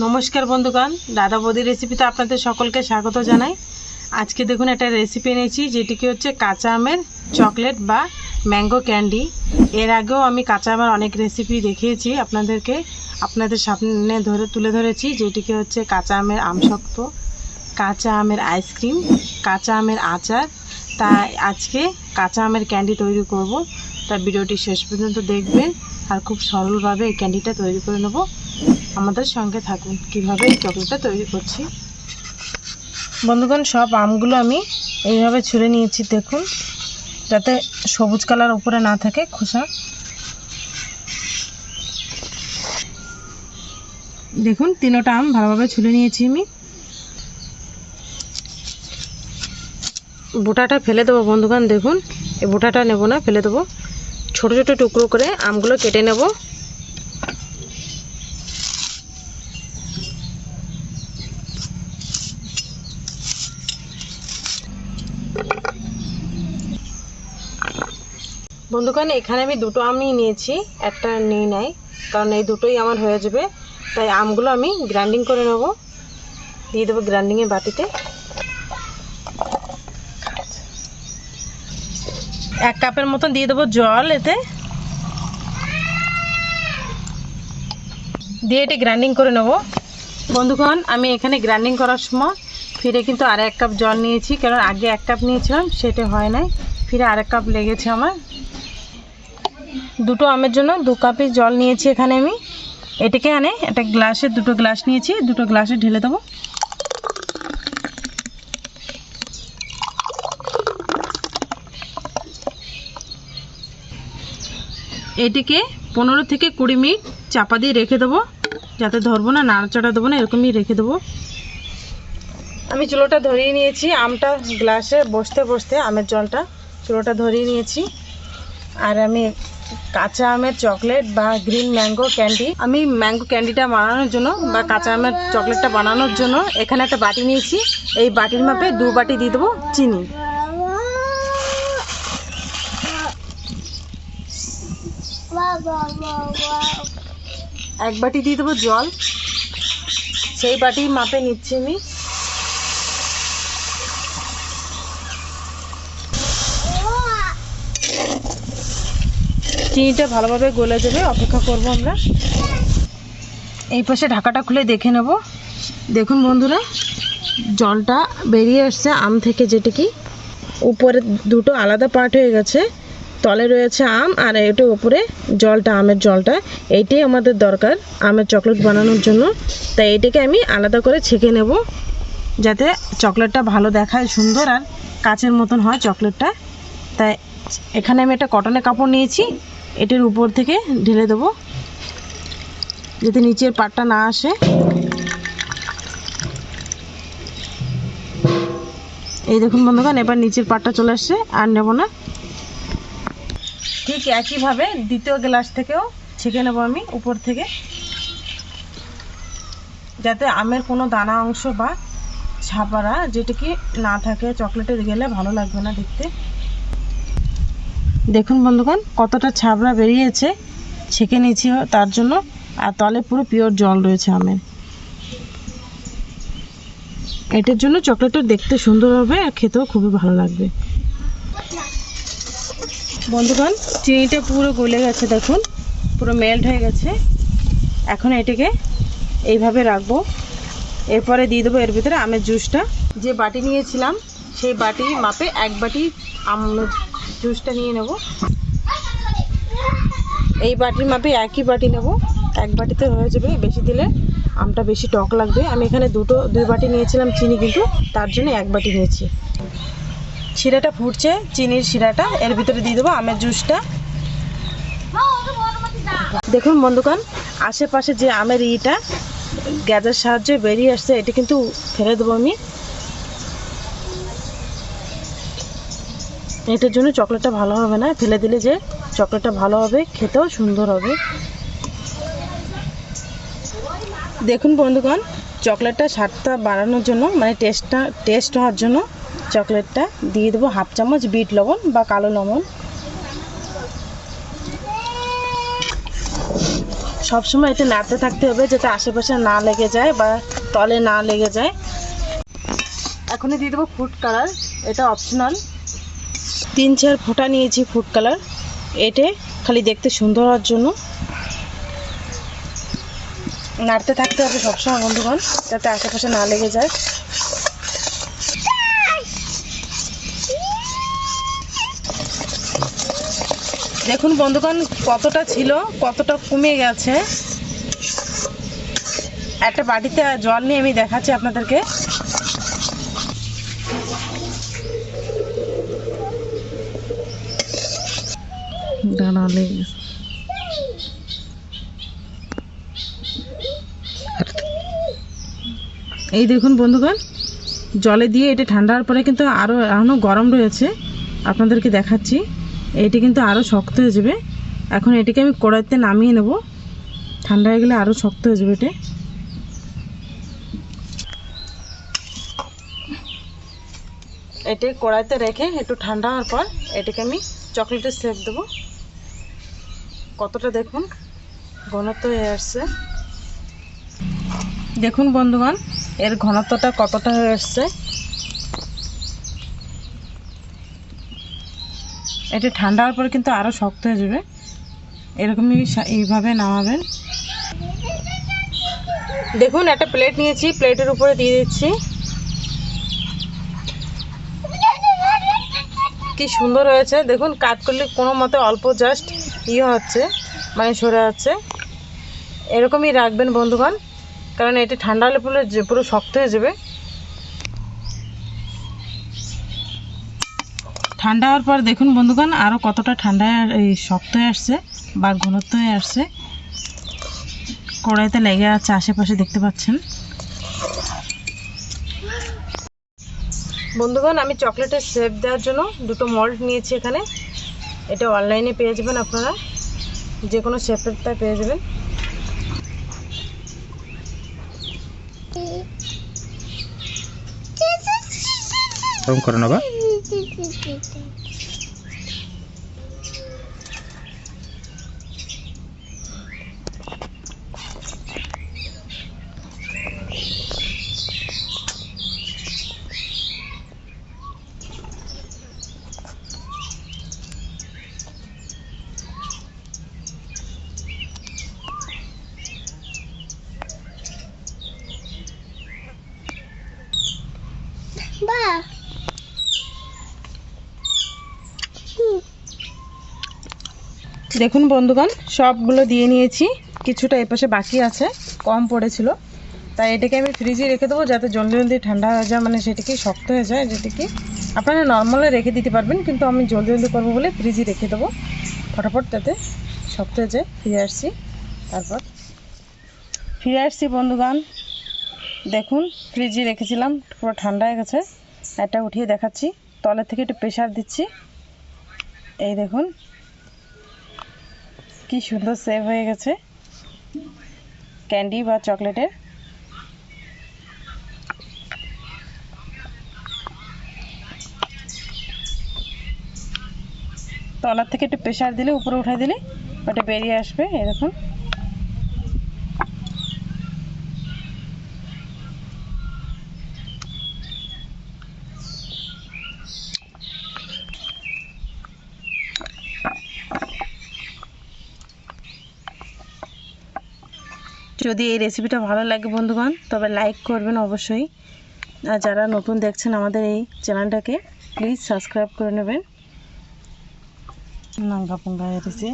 নমস্কার বন্ধুগণ, দাদা বৌদি রেসিপিতে আপনাদের সকলকে স্বাগত জানাই। আজকে দেখুন একটা রেসিপি এনেছি, যেটিকে হচ্ছে কাঁচা আমের চকলেট বা ম্যাঙ্গো ক্যান্ডি। এর আগেও আমি কাঁচা আমের অনেক রেসিপি দেখিয়েছি আপনাদেরকে, আপনাদের সামনে তুলে ধরেছি, যেটিকে হচ্ছে কাঁচা আমের আমশক্ত, কাঁচা আমের আইসক্রিম, কাঁচা আমের আচার। তাই আজকে কাঁচা আমের ক্যান্ডি তৈরি করব। তা ভিডিওটি শেষ পর্যন্ত দেখবেন আর খুব সরলভাবে এই ক্যান্ডিটা তৈরি করে নেব। আমাদের সঙ্গে থাকুন কিভাবে এই চকলেটটা তৈরি করছি। বন্ধুগণ, সব আমগুলো আমি এইভাবে ছুঁড়ে নিয়েছি, দেখুন, যাতে সবুজ কালার উপরে না থাকে খোসা। দেখুন, তিনোটা আম ভালোভাবে ছুঁড়ে নিয়েছি আমি। বোটাটা ফেলে দেবো বন্ধুগণ, দেখুন এই বোটাটা নেব না, ফেলে দেবো। ছোট ছোট টুকরো করে আমগুলো কেটে নেব। বন্ধুগণ, এখানে আমি দুটো আমই নিয়েছি, একটা নিই নাই, কারণ এই দুটোই আমার হয়ে যাবে। তাই আমগুলো আমি গ্রাইন্ডিং করে নেব, দিয়ে দেবো গ্রাইন্ডিংয়ের বাটিতে। 1 কাপের মতন দিয়ে দেবো জল, এতে দিয়ে এটি গ্রাইন্ডিং করে নেব। বন্ধুগণ, আমি এখানে গ্রাইন্ডিং করার সময় ফিরে কিন্তু আর 1 কাপ জল নিয়েছি, কারণ আগে 1 কাপ নিয়েছিলাম, সেটা হয় নাই, ফিরে আর 1 কাপ লেগেছে আমার। দুটো আমের জন্য 2 কাপই জল নিয়েছি এখানে আমি। এটাকে একটা গ্লাসে, দুটো গ্লাস নিয়েছি, দুটো গ্লাসে ঢেলে দেবো। এটিকে 15 থেকে 20 মিনিট চাপা দিয়ে রেখে দেবো, যাতে ধরবো না, নাড়াচাড়া দেবো না, এরকমই রেখে দেবো। আমি চুলোটা ধরিয়ে নিয়েছি, আমটা গ্লাসে বসতে বসতে আমের জলটা চুলোটা ধরিয়ে নিয়েছি। আর আমি কাঁচা আমের চকলেট বা গ্রিন ম্যাঙ্গো ক্যান্ডি, আমি ম্যাঙ্গো ক্যান্ডিটা বানানোর জন্য বা কাঁচা আমের চকলেটটা বানানোর জন্য এখানে একটা বাটি নিয়েছি। এই বাটির মাপে 2 বাটি দিয়ে দেবো চিনি। এক বাটি দিয়ে দেবো জল, সেই বাটির মাপে নিচ্ছি আমি। চিনিটা ভালোভাবে গলে যাবে, অপেক্ষা করব আমরা। এই পাশে ঢাকাটা খুলে দেখে নেব। দেখুন বন্ধুরা, জলটা বেরিয়ে আসছে আম থেকে, যেটা কি উপরে দুটো আলাদা পার্ট হয়ে গেছে। তলে রয়েছে আম আর এটা উপরে জলটা, আমের জলটা। এইটাই আমাদের দরকার আমের চকলেট বানানোর জন্য। তাই এটাকে আমি আলাদা করে ছেঁকে নেব, যাতে চকলেটটা ভালো দেখায়, সুন্দর আর কাচের মতন হয় চকলেটটা। তাই এখানে আমি একটা কটনের কাপড় নিয়েছি, এটির উপর থেকে ঢেলে দেবো, যাতে নিচের পাটটা না আসে। এই দেখুন বন্ধুগণ, এবার নিচের পাটটা চলে আসছে, আর নেব না। ঠিক একইভাবে দ্বিতীয় গ্লাস থেকেও ছেঁকে নেব আমি উপর থেকে, যাতে আমের কোনো দানা অংশ বা ছাপারা যেটা কি না থাকে, চকলেটে গেলে ভালো লাগবে না দেখতে। দেখুন বন্ধুগণ, কতটা ছাবড়া বেরিয়েছে, ছেঁকে নিয়েছি তার জন্য। আর তলে পুরো পিওর জল রয়েছে আমের। এটার জন্য চকলেটটা দেখতে সুন্দর হবে আর খেতেও খুবই ভালো লাগবে। বন্ধুগণ, চিনিটা পুরো গলে গেছে, দেখুন পুরো মেল্ট হয়ে গেছে। এখন এটাকে এইভাবে রাখবো। এরপরে দিয়ে দেবো এর ভিতরে আমের জুসটা। যে বাটি নিয়েছিলাম সেই বাটি মাপে 1 বাটি আমের জুসটা নিয়ে নেব। এই বাটির মাপে একই বাটি নেব, 1 বাটিতে হয়ে যাবে, বেশি দিলে আমটা বেশি টক লাগবে। আমি এখানে 2 বাটি নিয়েছিলাম চিনি, কিন্তু তার জন্য 1 বাটি নিয়েছি। শিরাটা ফুটছে, চিনির শিরাটা, এর ভিতরে দিয়ে দেবো আমের জুসটা। দেখুন বন্ধুগণ, আশেপাশে যে আমের ইটা গ্যাসের সাহায্যে বেরিয়ে আসছে, এটা কিন্তু ফেলে দেবো আমি। এটার জন্য চকলেটটা ভালো হবে না, ফেলে দিলে যে চকলেটটা ভালো হবে, খেতেও সুন্দর হবে। দেখুন বন্ধুগণ, চকলেটটা স্বাদটা বাড়ানোর জন্য, মানে টেস্ট হওয়ার জন্য চকলেটটা দিয়ে দেবো 1/2 চামচ বিট লবণ বা কালো লবণ। সবসময় এটা নাড়তে থাকতে হবে যাতে আশেপাশে না লেগে যায় বা তলে না লেগে যায়। এখনই দিয়ে দেবো ফুড কালার, এটা অপশনাল। 3-4 ফোঁটা নিয়েছি ফুড কালার, এটা খালি দেখতে সুন্দর হওয়ার জন্য। নাড়তে থাকতে হবে সবসময় বন্ধুগণ যাতে আশেপাশে না লেগে যায়। দেখুন বন্ধুগণ কতটা ছিল কতটা কমে গেছে। একটা বাটিতে জল নিয়ে আমি দেখাচ্ছি আপনাদেরকে। এই দেখুন বন্ধুগণ জলে দিয়ে এটা ঠান্ডা হওয়ার পরে কিন্তু এখনও গরম রয়েছে, আপনাদেরকে দেখাচ্ছি। এইটা কিন্তু আরও শক্ত হয়ে যাবে। এখন এটাকে আমি কড়াইতে নামিয়ে নেব, ঠান্ডা হয়ে গেলে আরও শক্ত হয়ে যাবে। এটা কড়াইতে রেখে একটু ঠান্ডা হওয়ার পর এটাকে আমি চকলেটের শেপ দেবো। কতটা দেখুন ঘনত্ব হয়ে আসছে। দেখুন বন্ধুগণ এর ঘনত্বটা কতটা হয়ে আসছে। এটা ঠান্ডা হওয়ার পরে কিন্তু আরও শক্ত হয়ে যাবে। এরকমই এইভাবে নামাবেন। দেখুন একটা প্লেট নিয়েছি, প্লেটের উপরে দিয়ে দিচ্ছি। কি সুন্দর হয়েছে দেখুন, কাট করলে কোনো মতে অল্প জাস্ট হচ্ছে মানে সরে যাচ্ছে। এরকমই রাখবেন বন্ধুগণ, কারণ এটা ঠান্ডা হলে পুরো শক্ত হয়ে যাবে। ঠান্ডা হওয়ার পর দেখুন বন্ধুগণ আরও কতটা ঠান্ডা শক্ত হয়ে আসছে বা ঘনত্ব হয়ে আসছে। কড়াইতে লেগে আছে আশেপাশে দেখতে পাচ্ছেন। বন্ধুগণ আমি চকলেটের শেপ দেওয়ার জন্য দুটো মল্ড নিয়েছি এখানে। এটা অনলাইনে পেয়ে যাবেন, আপনারা যে কোনো শেপেরটা পেয়ে যাবেন। করে নেবা। দেখুন বন্ধুগণ সবগুলো দিয়ে নিয়েছি, কিছুটা এপাশে বাকি আছে, কম পড়েছিল, তাই এটাকে আমি ফ্রিজে রেখে দেবো যাতে জলদি জলদি ঠান্ডা হয়ে যায়, মানে সেটাকে শক্ত হয়ে যায়। যেটাকে আপনারা নর্মালে রেখে দিতে পারবেন, কিন্তু আমি জলদি জলদি করবো বলে ফ্রিজে রেখে দেবো, ফটাফট যাতে শক্ত হয়ে যায়। ফিরে আসছি, তারপর ফিরে আসছি বন্ধুগণ। দেখুন ফ্রিজে রেখেছিলাম, পুরো ঠান্ডা হয়ে গেছে। এটা উঠিয়ে দেখাচ্ছি, তলের থেকে একটু প্রেশার দিচ্ছি। এই দেখুন কি সুন্দর সেভ হয়ে গেছে ক্যান্ডি বা চকলেটের। তলার থেকে একটু প্রেশার দিলে, উপরে উঠাই দিলে ওটা বেরিয়ে আসবে। এরকম যদি এই রেসিপিটা ভালো লাগে বন্ধুগণ তবে লাইক করবেন অবশ্যই। আর যারা নতুন দেখছেন আমাদের এই চ্যানেলটাকে প্লিজ সাবস্ক্রাইব করে নেবেন। নাঙ্গা পুঙ্গা এসেছে।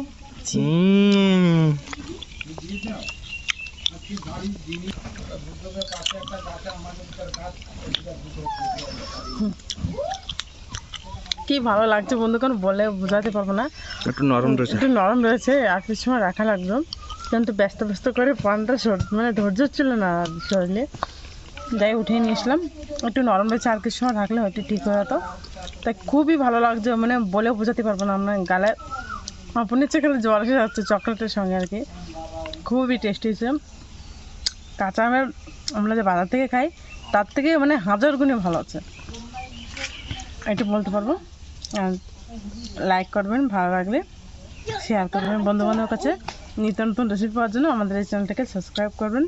কি ভালো লাগছে বন্ধুগণ, বলে বোঝাতে পারবো না। একটু নরম রয়েছে, আর কিছু সময় রাখা লাগলো, কিন্তু ব্যস্ত ব্যস্ত করে পানটা মানে ধৈর্য ছিল না শরীরে, যাই উঠিয়ে নিয়ে আসলাম। একটু নরম রয়েছে, আর কিছু সময় রাখলে হয়তো ঠিক হয়ে যেত। তাই খুবই ভালো লাগছে, মানে বলে বোঝাতে পারবো না। আপনার গালে আপনি ইচ্ছে করে জল এসে যাচ্ছে চকলেটের সঙ্গে আর কি। খুবই টেস্টি হয়েছে। কাঁচা আমের আমরা যে বাজার থেকে খাই তার থেকে মানে 1000 গুণে ভালো আছে, এটা বলতে পারবো। আর লাইক করবেন, ভালো লাগলে শেয়ার করবেন বন্ধু বান্ধবের কাছে। নিত্য নতুন রেসিপি পাওয়ার জন্য আমাদের এই চ্যানেলটাকে সাবস্ক্রাইব করবেন।